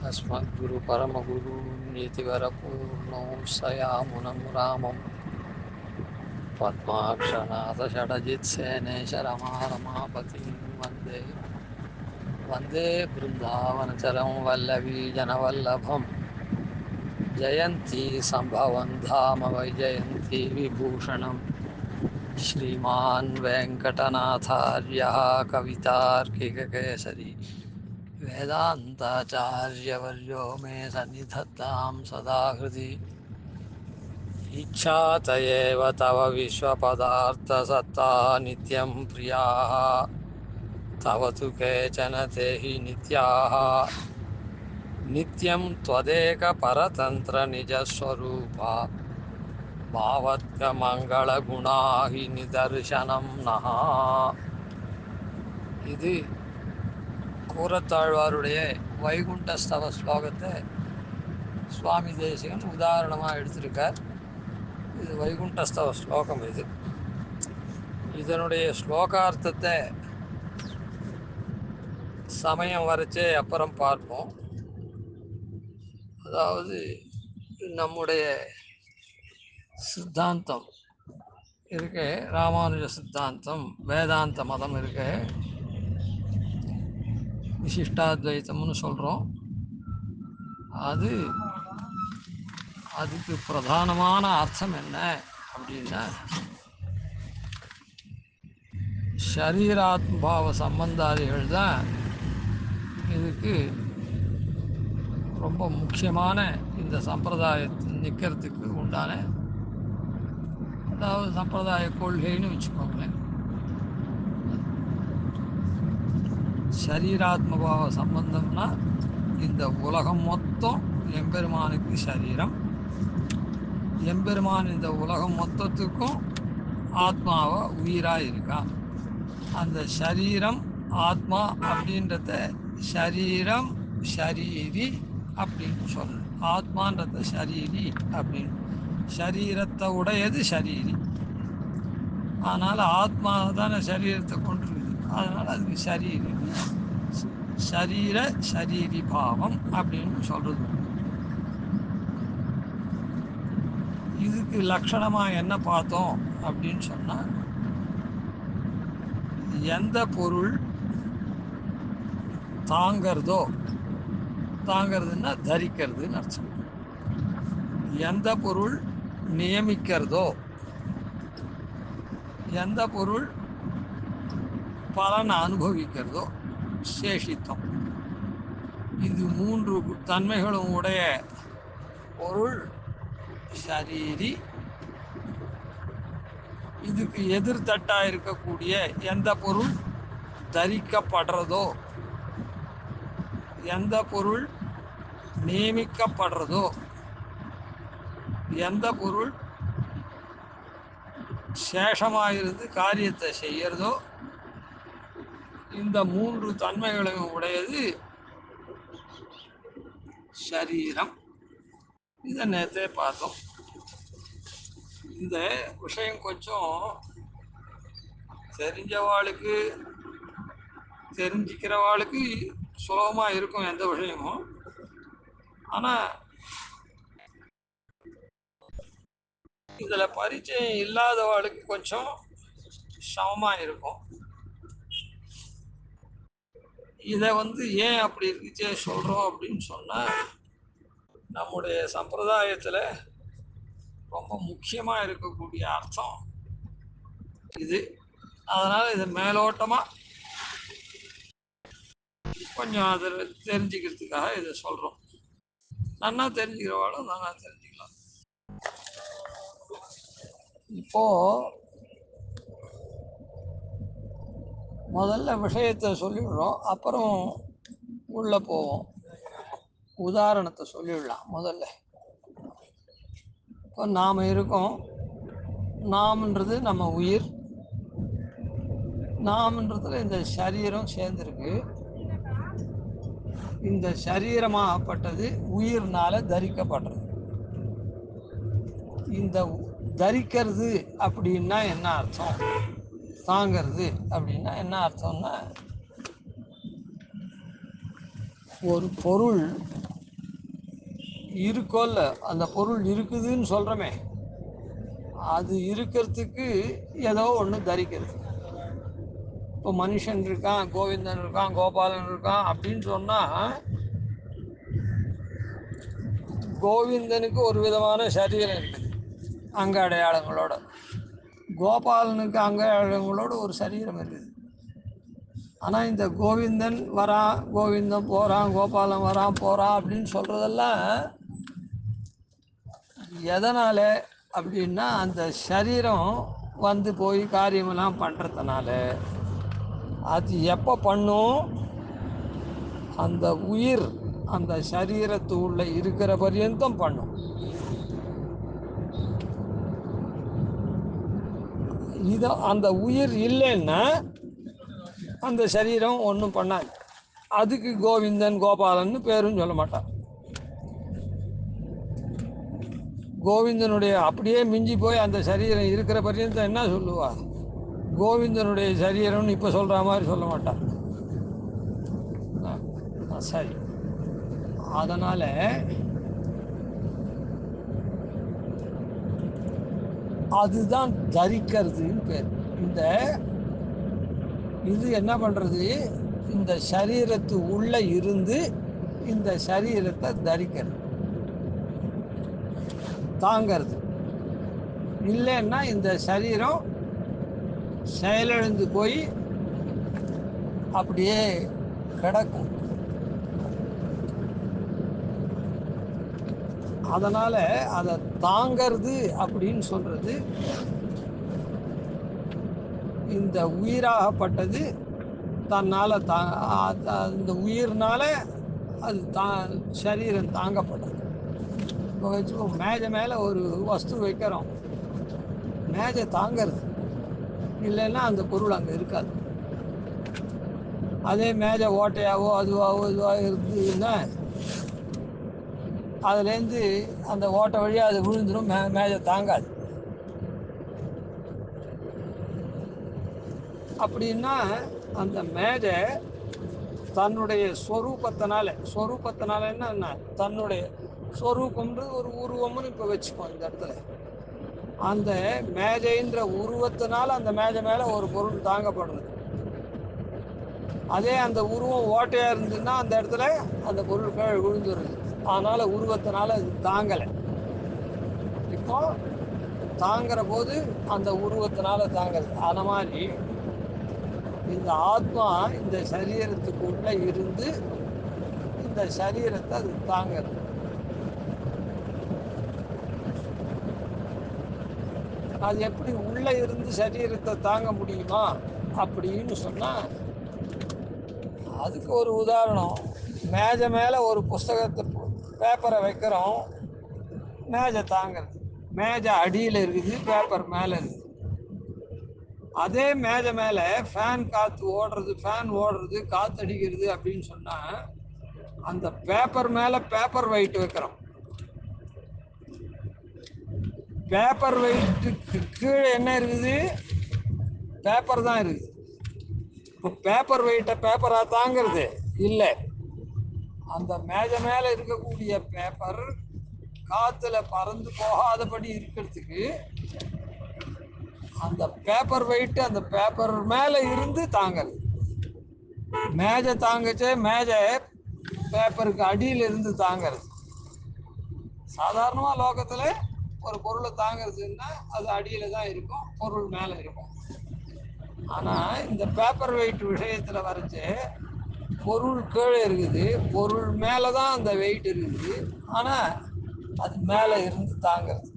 अस्मद्गुरु परमगुरु नीतिवरपूर्णो सयामुनं रामं पद्माक्षनाथ षडजित्सेनेश रमापतिं वन्दे वन्दे बृन्दावनचरं वल्लवी जनवल्लभं जयन्ती सम्भवं धाम वैजयन्ती विभूषणं श्रीमान् वेङ्कटनाथार्यः कवितार्किककेसरी वेदान्ताचार्यवर्यो मे सन्निधत्तां सदा हृदि इच्छातयेव तव विश्वपदार्थसत्ता नित्यं प्रियाः तव तु केचन ते हि नित्याः नित्यं त्वदेकपरतन्त्रनिजस्वरूपा भावत्कमङ्गलगुणा हि निदर्शनं नः இது கூரத்தாழ்வாருடைய வைகுண்டஸ்தவ ஸ்லோகத்தை சுவாமி தேசிகன் உதாரணமாக எடுத்திருக்கார். இது வைகுண்டஸ்தவ ஸ்லோகம். இதனுடைய ஸ்லோகார்த்தத்தை சமயம் வரைச்சே அப்புறம் பார்ப்போம். அதாவது நம்முடைய சித்தாந்தம் இருக்க, ராமானுஜ சித்தாந்தம், வேதாந்த மதம் இருக்க, விசிஷ்டாத்வைத்தம்னு சொல்கிறோம். அதுக்கு பிரதானமான அர்த்தம் என்ன அப்படின்னா, ஷரீராத்மபாவ சம்பந்தாதிகள் தான் இதுக்கு ரொம்ப முக்கியமான இந்த சம்பிரதாயத்தில் நிற்கிறதுக்கு உண்டான, அதாவது சம்பிரதாய கொள்கைன்னு வச்சுக்கோங்களேன். ஷரீராத்மபாவ சம்பந்தம்னா இந்த உலகம் மொத்தம் எம்பெருமானுக்கு சரீரம், எம்பெருமான் இந்த உலகம் மொத்தத்துக்கும் ஆத்மாவை உயிராக இருக்கான். அந்த சரீரம் ஆத்மா அப்படின்றத ஷரீரம் ஷரீரி அப்படின்னு சொல்லு. ஆத்மான்றத ஷரீரி அப்படின்னு, ஷரீரத்தை உடையது ஷரீரி. அதனால் ஆத்மா தானே சரீரத்தை கொண்டிருக்குது, அதனால் அதுக்கு ஷரீரி, ஷரீர ஷரீரி பாவம் அப்படின்னு சொல்கிறது. இதுக்கு லட்சணமாக என்ன பார்த்தோம் அப்படின்னு சொன்னால், எந்த பொருள் தாங்கிறதோ, தாங்கிறதுன்னா தரிக்கிறதுன்னு அர்த்தம். எந்த பொருள் நியமிக்கிறதோ, எந்த பொருள் பலனை அனுபவிக்கிறதோ, சேஷித்தம், இது மூன்று தன்மைகளும் உடைய பொருள் ஷரீரி. இதுக்கு எதிர்த்தட்டாக இருக்கக்கூடிய எந்த பொருள் தரிக்கப்படுறதோ, எந்த பொருள் நியமிக்கப்படுறதோ, எந்த பொருள் சேஷமாயிருந்து காரியத்தை செய்யறதோ, இந்த மூன்று தன்மைகளையும் உடையது ஷரீரம். இதை நேற்றே பார்த்தோம். இந்த விஷயம் கொஞ்சம் தெரிஞ்சவாளுக்கு, தெரிஞ்சுக்கிறவாளுக்கு சுலபமாக இருக்கும் எந்த விஷயமும். ஆனால் இதில் பரிச்சயம் இல்லாதவாளுக்கு கொஞ்சம் சமமாக இருக்கும். இதை ஏன் அப்படி இருந்துச்சே சொல்கிறோம் அப்படின்னு சொன்னால், நம்முடைய சம்பிரதாயத்தில் ரொம்ப முக்கியமாக இருக்கக்கூடிய அர்த்தம் இது. அதனால் இதை மேலோட்டமாக கொஞ்சம் அதில் தெரிஞ்சுக்கிறதுக்காக இதை சொல்கிறோம். நன்னா தெரிஞ்சுக்கிறவாளும் நன்னா தெரிஞ்சுக்கலாம். இப்போது முதல்ல விஷயத்தை சொல்லிவிடுறோம், அப்புறம் உள்ளே போவோம். உதாரணத்தை சொல்லிவிடலாம் முதல்ல. இப்போ நாம் இருக்கோம், நாம்ன்றது நம்ம உயிர், நாம்ன்றதுல இந்த சரீரம் சேர்ந்துருக்கு. இந்த சரீரமாகப்பட்டது உயிர்னால தரிக்கப்படுறது. இந்த தரிக்கிறது அப்படின்னா என்ன அர்த்தம், தாங்கிறது அப்படின்னா என்ன அர்த்தம்னா, ஒரு பொருள் இருக்கோல்ல, அந்த பொருள் இருக்குதுன்னு சொல்கிறோமே, அது இருக்கிறதுக்கு ஏதோ ஒன்று தரிக்கிறது. இப்போ மனுஷன் இருக்கான், கோவிந்தன் இருக்கான், கோபாலன் இருக்கான் அப்படின்னு சொன்னால், கோவிந்தனுக்கு ஒரு விதமான சரீரம் இருக்குது அங்க அடையாளங்களோட, கோபாலனுக்கு அங்க அடையாளங்களோட ஒரு சரீரம் இருக்குது. ஆனால் இந்த கோவிந்தன் வரான், கோவிந்தன் போகிறான், கோபாலன் வரான் போகிறான் அப்படின்னு சொல்கிறதெல்லாம் எதனால் அப்படின்னா, அந்த சரீரம் வந்து போய் காரியமெல்லாம் பண்ணுறதுனால. அது எப்போ பண்ணும்? அந்த உயிர் அந்த சரீரத்து உள்ள இருக்கிற பர்யந்தம் பண்ணும். இது அந்த உயிர் இல்லைன்னா அந்த சரீரம் ஒன்றும் பண்ணாது. அதுக்கு கோவிந்தன் கோபாலன்னு பேரும் சொல்ல மாட்டான். கோவிந்தனுடைய அப்படியே மிஞ்சி போய் அந்த சரீரம் இருக்கிற பர்யந்தம் என்ன சொல்லுவா? கோவிந்தனுடைய சரீரம்னு இப்போ சொல்கிற மாதிரி சொல்ல மாட்டான். சரி, அதனால் அதுதான் தரிக்கிறதுன்னு பேர். இந்த இது என்ன பண்ணுறது? இந்த சரீரத்து உள்ளே இருந்து இந்த சரீரத்தை தரிக்கிறது, தாங்கிறது. இல்லைன்னா இந்த சரீரம் செயலிழந்து போய் அப்படியே கிடக்கும். அதனால் அதை தாங்கிறது அப்படின்னு சொல்கிறது, இந்த உயிராகப்பட்டது தன்னால் இந்த உயிர்னால் அது சரீரம் தாங்கப்படுறது. இப்போ வச்சுக்கோ, மேஜை மேலே ஒரு வஸ்து வைக்கிறோம், மேஜை தாங்கிறது, இல்லைன்னா அந்த பொருள் அங்கே இருக்காது. அதே மேஜை ஓட்டையாவோ அதுவாகவோ இதுவாக இருந்ததுன்னா அதுலேருந்து அந்த ஓட்டை வழியாக அது விழுந்துடும், மேஜை தாங்காது. அப்படின்னா அந்த மேஜை தன்னுடைய ஸ்வரூபத்தினால என்ன, தன்னுடைய ஸ்வரூபம்ன்றது ஒரு உருவம்னு இப்போ வச்சுப்போம் இந்த இடத்துல. அந்த மேஜைன்ற உருவத்தினால அந்த மேஜை மேலே ஒரு பொருள் தாங்கப்படுறது. அதே அந்த உருவம் ஓட்டையாக இருந்ததுன்னா அந்த இடத்துல அந்த பொருள் கீழே விழுந்துருது. அதனால் உருவத்தினால அது தாங்கலை. இப்போ தாங்கிற போது அந்த உருவத்தினால தாங்குது. அந்த மாதிரி இந்த ஆத்மா இந்த சரீரத்துக்குள்ளே இருந்து இந்த சரீரத்தை அது தாங்கிறது. அது எப்படி உள்ளே இருந்து சரீரத்தை தாங்க முடியுமா அப்படின்னு சொன்னால், அதுக்கு ஒரு உதாரணம். மேஜை மேலே ஒரு புஸ்தகத்தை பேப்பரை வைக்கிறோம், மேஜை தாங்கிறது. மேஜை அடியில் இருக்குது, பேப்பர் மேலே இருக்குது. அதே மேஜை மேலே ஃபேன் ஓடுறது, காற்று அடிக்கிறது அப்படின்னு சொன்னால், அந்த பேப்பர் மேலே பேப்பர் வெயிட் வைக்கிறோம். பேப்பர் வெயிட்டுக்கு கீழே என்ன இருக்குது? பேப்பர் தான் இருக்குது. இப்போ பேப்பர் வெயிட்டை பேப்பராக தாங்கிறது இல்லை. அந்த மேஜை மேலே இருக்கக்கூடிய பேப்பர் காற்றுல பறந்து போகாதபடி இருக்கிறதுக்கு அந்த பேப்பர் வெயிட்டு அந்த பேப்பர் மேலே இருந்து தாங்கிறது. மேஜை தாங்கச்சே மேஜை பேப்பருக்கு அடியில் இருந்து தாங்கிறது. சாதாரணமாக லோகத்தில் ஒரு பொருளை தாங்கிறதுன்னா அது அடியில் தான் இருக்கும், பொருள் மேலே இருக்கும். ஆனால் இந்த பேப்பர் வெயிட் விஷயத்தில் வரைச்சு பொருள் கீழே இருக்குது, பொருள் மேலே தான் அந்த வெயிட் இருக்குது, ஆனால் அது மேலே இருந்து தாங்கிறது.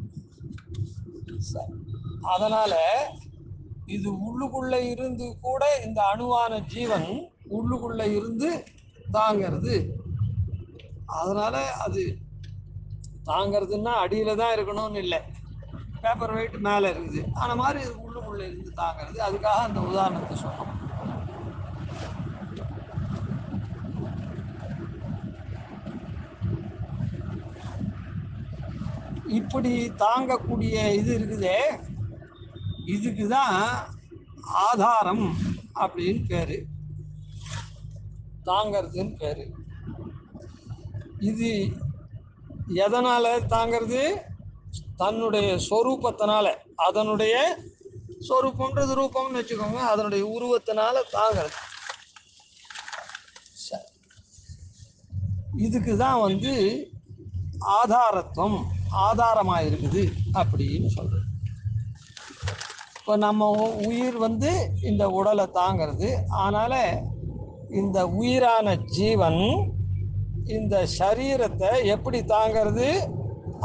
அதனால் இது உள்ளுக்குள்ளே இருந்து கூட இந்த அணுவான ஜீவன் உள்ளுக்குள்ளே இருந்து தாங்கிறது. அதனால் அது தாங்கிறதுன்னா அடியில் தான் இருக்கணும்னு இல்லை, பேப்பர் வெயிட் மேலே இருக்குது, அந்த மாதிரி உள்ளுக்குள்ளே இருந்து தாங்கிறது. அதுக்காக அந்த உதாரணத்தை சொன்னோம். இப்படி தாங்கக்கூடிய இது இருக்குதே, இதுக்கு தான் ஆதாரம் அப்படின்னு பேர், தாங்கிறதுன்னு பேர். இது எதனால தாங்கிறது? தன்னுடைய சொரூபத்தினால. அதனுடைய சொரூபம்ன்றது ரூபம்னு வச்சுக்கோங்க, அதனுடைய உருவத்தினால தாங்கிறது. இதுக்கு தான் வந்து ஆதாரத்துவம், ஆதாரமாக இருக்குது அப்படின்னு சொல்கிறது. இப்போ நம்ம உயிர் வந்து இந்த உடலை தாங்கிறது. அதனால் இந்த உயிரான ஜீவன் இந்த சரீரத்தை எப்படி தாங்கிறது?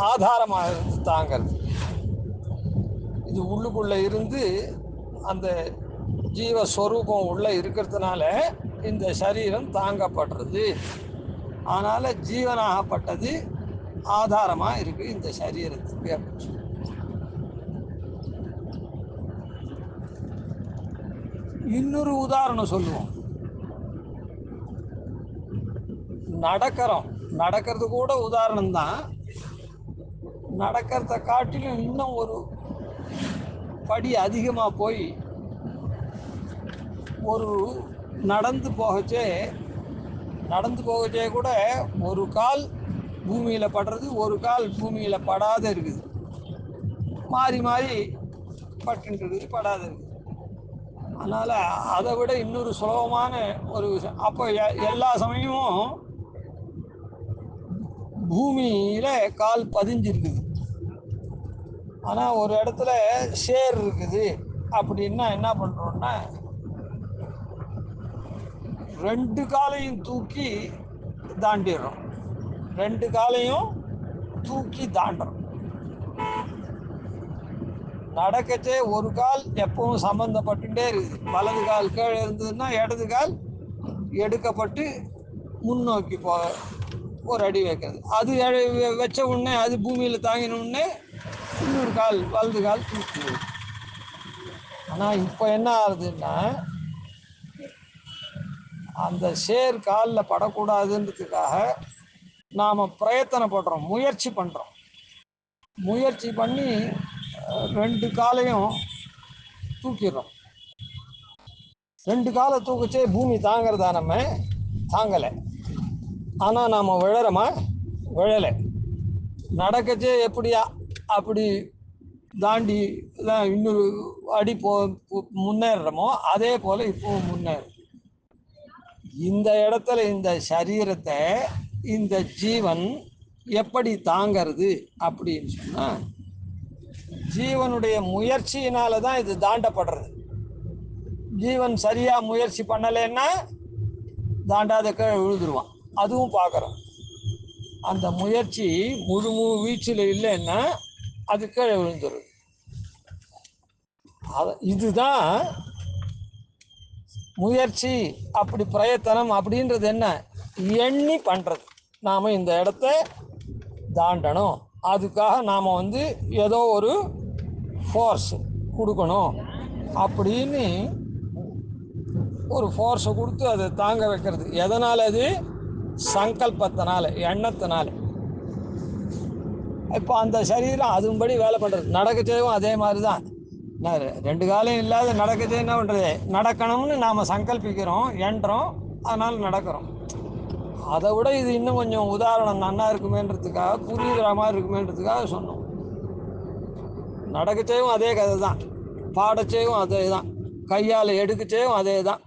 ஆதாரமாக இருந்து தாங்கிறது. இது உள்ளுக்குள்ளே இருந்து அந்த ஜீவஸ்வரூபம் உள்ளே இருக்கிறதுனால இந்த சரீரம் தாங்கப்படுறது. அதனால் ஜீவனாகப்பட்டது ஆதாரமாக இருக்குது இந்த சரீரத்துக்கு அப்படின்னு சொல்லி. இன்னொரு உதாரணம் சொல்லுவோம். நடக்கிறது கூட உதாரணம் தான். நடக்கிறத காட்டிலும் இன்னும் ஒரு படி அதிகமாக போய் ஒரு நடந்து போகச்சே கூட ஒரு கால் பூமியில் படுறது, ஒரு கால் பூமியில் படாத இருக்குது. மாறி மாறி பட்டுருக்குது, படாத இருக்குது. அதனால் அதை விட இன்னொரு சுலபமான ஒரு விஷயம். அப்போ எல்லா சமயமும் பூமியில் கால் பதிஞ்சிருக்குது. ஆனால் ஒரு இடத்துல சேர் இருக்குது அப்படின்னா என்ன பண்ணுறோன்னா, ரெண்டு காலையும் தூக்கி தாண்டிடுறோம். ரெண்டு காலையும் தூக்கி தாண்டுறோம். நடக்கச்சே ஒரு கால் எப்பவும் சம்மந்தப்பட்டுட்டே இருக்குது. வலது கால் கீழே இருந்ததுன்னா இடது கால் எடுக்கப்பட்டு முன்னோக்கி ஒரு அடி வைக்கிறது. அது வச்ச உடனே அது பூமியில் தாங்கின உடனே இன்னொரு கால் வலது கால் தூக்கிடுது. ஆனால் இப்போ என்ன ஆகுதுன்னா, அந்த சேர் காலில் படக்கூடாதுன்றதுக்காக நாம் பிரயத்தனப்படுறோம், முயற்சி பண்ணுறோம். முயற்சி பண்ணி ரெண்டு காலையும் தூக்கிடுறோம். ரெண்டு காலை தூக்கிச்சே பூமி தாங்கிறதா? நம்ம தாங்கலை. ஆனால் நாம் விழறோமா? விழலை. நடக்கச்சே எப்படியா அப்படி தாண்டி தான் இன்னொரு அடி முன்னேறுறோமோ அதே போல் இப்போவும் முன்னேறும். இந்த இடத்துல இந்த சரீரத்தை இந்த ஜீவன் எப்படி தாங்கிறது அப்படின்னு சொன்னால், ஜீவனுடைய முயற்சியினால தான் இது தாண்டப்படுறது. ஜீவன் சரியாக முயற்சி பண்ணலைன்னா தாண்டாத கீழே விழுந்துருவான். அதுவும் பார்க்குறோம். அந்த முயற்சி முழு வீச்சில் இல்லைன்னா அது கீழே விழுந்துடும். இதுதான் முயற்சி. அப்படி பிரயத்தனம் அப்படின்றது என்ன? எண்ணி பண்ணுறது. நாம் இந்த இடத்த தாண்டணும், அதுக்காக நாம் வந்து ஏதோ ஒரு ஃபோர்ஸ் கொடுக்கணும் அப்படின்னு ஒரு ஃபோர்ஸை கொடுத்து அதை தாங்க வைக்கிறது. எதனால்? அது சங்கல்பத்தினால, எண்ணத்தினால. இப்போ அந்த சரீரம் அதுபடி வேலை பண்ணுறது. நடக்கச்சேவும் அதே மாதிரி தான். ரெண்டு காலம் இல்லாத நடக்கச்சே என்ன பண்ணுறது? நடக்கணும்னு நாம் சங்கல்பிக்கிறோம், எண்ணுறோம், அதனால் நடக்கிறோம். அதை விட இது இன்னும் கொஞ்சம் உதாரணம் நன்னா இருக்குமேன்றதுக்காக, புரியுற மாதிரி இருக்குமேன்றதுக்காக சொன்னோம். நடக்கச்சேவும் அதே கதை தான், பாடச்சேவும் அதே தான், கையால் எடுக்கச்சேவும் அதே தான்.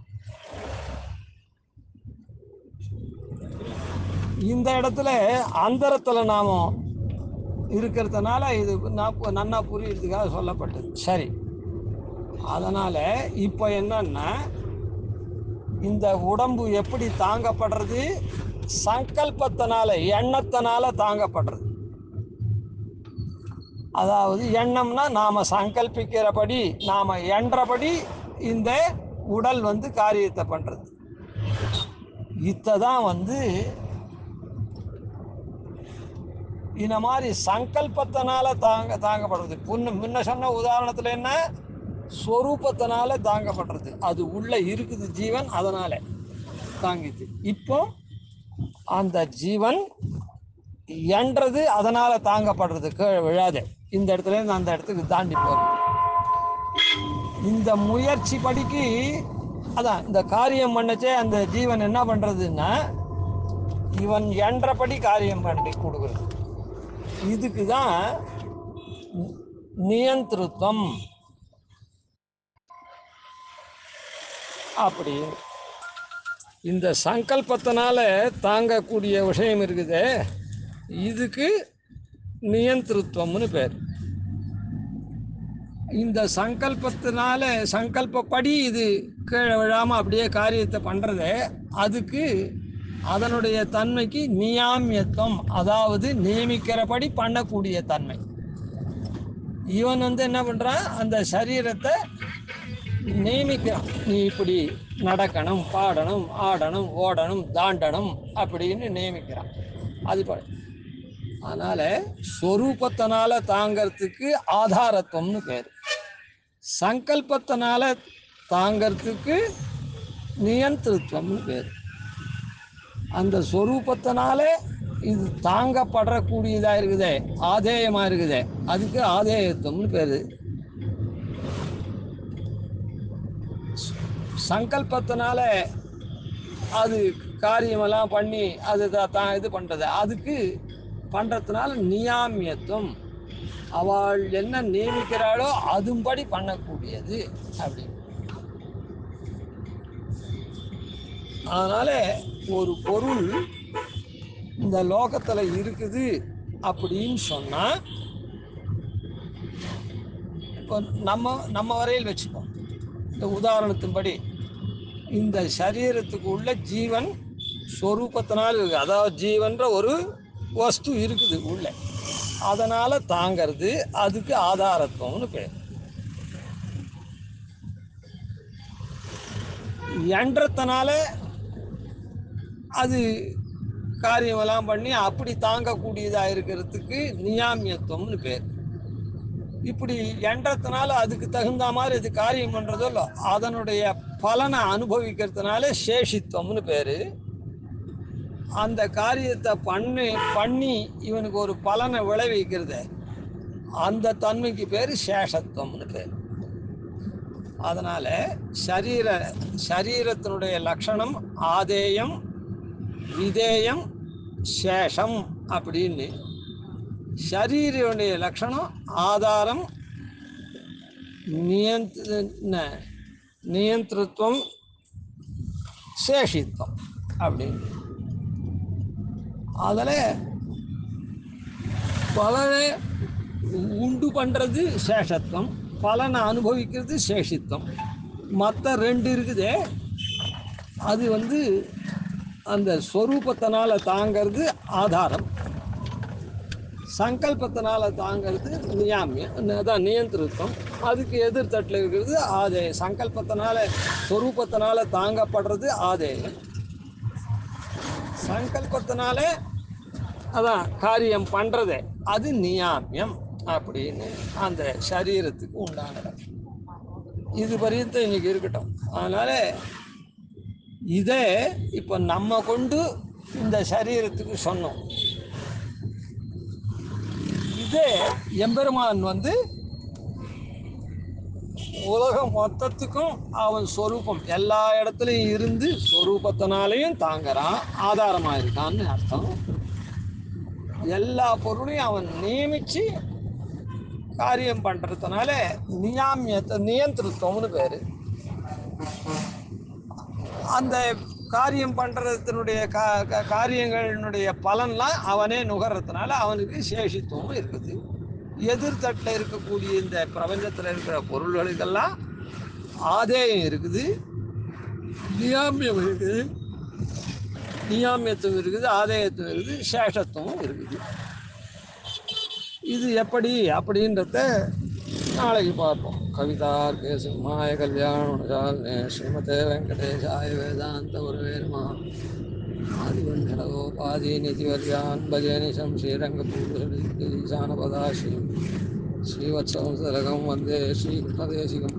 இந்த இடத்துல அந்தரத்தில் நாம் இருக்கிறதுனால இது நன்னா புரியுறதுக்காக சொல்லப்பட்டது. சரி, அதனால் இப்போ என்னன்னா, இந்த உடம்பு எப்படி தாங்கப்படுறது? சங்கல்பத்தினால, எண்ணத்தினால தாங்கப்படுறது. அதாவது எண்ணம்னா நாம் சங்கல்பிக்கிறபடி, நாம் எண்ணபடி இந்த உடல் வந்து காரியத்தை பண்ணுறது. இதை தான் வந்து இந்த மாதிரி சங்கல்பத்தினால தாங்கப்படுறது. முன்ன சொன்ன உதாரணத்தில் என்ன? ஸ்வரூபத்தினால தாங்கப்படுறது. அது உள்ளே இருக்குது ஜீவன், அதனால் தாங்கிது. இப்போ அந்த ஜீவன் என்றது அதனால் தாங்கப்படுறது, கீழே விழாது. இந்த இடத்துலேருந்து அந்த இடத்துக்கு தாண்டி போகிறது. இந்த முயற்சி படிக்கு அதான் இந்த காரியம் பண்ணச்சே அந்த ஜீவன் என்ன பண்ணுறதுன்னா, இவன் என்றபடி காரியம் பண்ணி கொடுக்குறது. இதுக்கு தான் நியந்திருத்தம் அப்படி. இந்த சங்கல்பத்தினால தாங்கக்கூடிய விஷயம் இருக்குது, இதுக்கு நியந்திருத்தம்னு பேர். இந்த சங்கல்பத்தினால சங்கல்பப்படி இது கீழே விழாமல் அப்படியே காரியத்தை பண்ணுறது, அதுக்கு அதனுடைய தன்மைக்கு நியாமியத்துவம், அதாவது நியமிக்கிறபடி பண்ணக்கூடிய தன்மை. இவன் என்ன பண்ணுறான், அந்த சரீரத்தை நியமிக்கிறான். நீ இப்படி நடக்கணும், பாடணும், ஆடணும், ஓடணும், தாண்டணும் அப்படின்னு நியமிக்கிறான். அது அதனால் ஸ்வரூபத்தினால தாங்கிறதுக்கு ஆதாரத்துவம்னு பேர். சங்கல்பத்தினால தாங்கிறதுக்கு நியந்திருத்துவம்னு பேர். அந்த ஸ்வரூபத்தினால இது தாங்கப்படக்கூடியதாக இருக்குதே, ஆதேயமாக இருக்குதே, அதுக்கு ஆதேயத்துவம்னு பேர். சங்கல்பத்தினால அது காரியமெல்லாம் பண்ணி அது தான் இது பண்ணுறது, அதுக்கு பண்ணுறதுனால நியாமியத்துவம், அவள் என்ன நியமிக்கிறாளோ அதுபடி பண்ணக்கூடியது அப்படி. அதனால் ஒரு பொருள் இந்த லோகத்தில் இருக்குது அப்படின்னு சொன்னால், இப்போ நம்ம வரையில் வச்சுப்போம். இந்த உதாரணத்தின்படி இந்த சரீரத்துக்கு உள்ள ஜீவன் ஸ்வரூபத்தினால் இருக்குது, அதாவது ஜீவன்ற ஒரு வஸ்து இருக்குது உள்ள, அதனால் தாங்கிறது, அதுக்கு ஆதாரத்துவம்னு பேர். எண்ணத்தினால அது காரியமெல்லாம் பண்ணி அப்படி தாங்கக்கூடியதாக இருக்கிறதுக்கு நியாமியத்துவம்னு பேர். இப்படி எண்ணத்தினால அதுக்கு தகுந்த மாதிரி அது காரியம் பண்ணுறதோ இல்லை, அதனுடைய பலனை அனுபவிக்கிறதுனால சேஷித்துவம்னு பேர். அந்த காரியத்தை பண்ணி இவனுக்கு ஒரு பலனை விளைவிக்கிறது, அந்த தன்மைக்கு பேர் சேஷத்துவம்னு பேர். அதனால் சரீரத்தினுடைய லட்சணம் ஆதேயம், விதேயம், சேஷம் அப்படின்னு. சரீரனுடைய லட்சணம் ஆதாரம், நியந்திரத்துவம், சேஷித்துவம் அப்படின்னு. அதில் பலனை உண்டு பண்ணுறது சேஷத்துவம், பலனை அனுபவிக்கிறது சேஷித்துவம். மற்ற ரெண்டு இருக்குதே, அது அந்த ஸ்வரூபத்தினால தாங்கிறது ஆதாரம், சங்கல்பத்தினால தாங்கிறது நியாமியம், அதான் நியந்திருத்தம். அதுக்கு எதிர்த்தட்டில் இருக்கிறது ஆதேயம். சங்கல்பத்தினால ஸ்வரூபத்தினால தாங்கப்படுறது ஆதேயம், சங்கல்பத்தினால அதான் காரியம் பண்ணுறது அது நியாமியம் அப்படின்னு அந்த சரீரத்துக்கு உண்டானது. இது பரியந்தம் இன்னைக்கு இருக்கட்டும். அதனால் இதே இப்போ நம்ம கொண்டு இந்த சரீரத்துக்கு சொன்னோம். இதே எம்பெருமான் உலகம் மொத்தத்துக்கும் அவன் ஸ்வரூபம் எல்லா இடத்துலையும் இருந்து ஸ்வரூபத்தினாலையும் தாங்கிறான், ஆதாரமாக இருக்கான்னு அர்த்தம். எல்லா பொருளையும் அவன் நியமித்து காரியம் பண்ணுறதுனால நியந்திருத்தம்னு பேர். அந்த காரியம் பண்ணுறதுனுடைய காரியங்களினுடைய பலன்லாம் அவனே நுகர்றதுனால அவனுக்கு சேஷித்துவம் இருக்குது. எதிர்த்தட்டில் இருக்கக்கூடிய இந்த பிரபஞ்சத்தில் இருக்கிற பொருள்களுக்கெல்லாம் ஆதேயம் இருக்குது, நியாமியம் இருக்குது, நியாமியத்துவம் இருக்குது, ஆதேயத்துவம் இருக்குது, சேஷத்துவம் இருக்குது. இது எப்படி அப்படின்றத நாளைக்கு பார்ப்போம். கவிதார்க்கே சிம்மாய கல்யாண ஸ்ரீமதே வெங்கடேஷாய வேதாந்த குரவே நமः. ஆதிவன்ஷடகோபாதீநிதிவர்யான் பஜேனிஷம் ஸ்ரீரங்கபூர்வசானபதாஸ்ரீ ஸ்ரீவத்சவம்சரகம் வந்தே ஸ்ரீகிருஷ்ணதேசிகம்.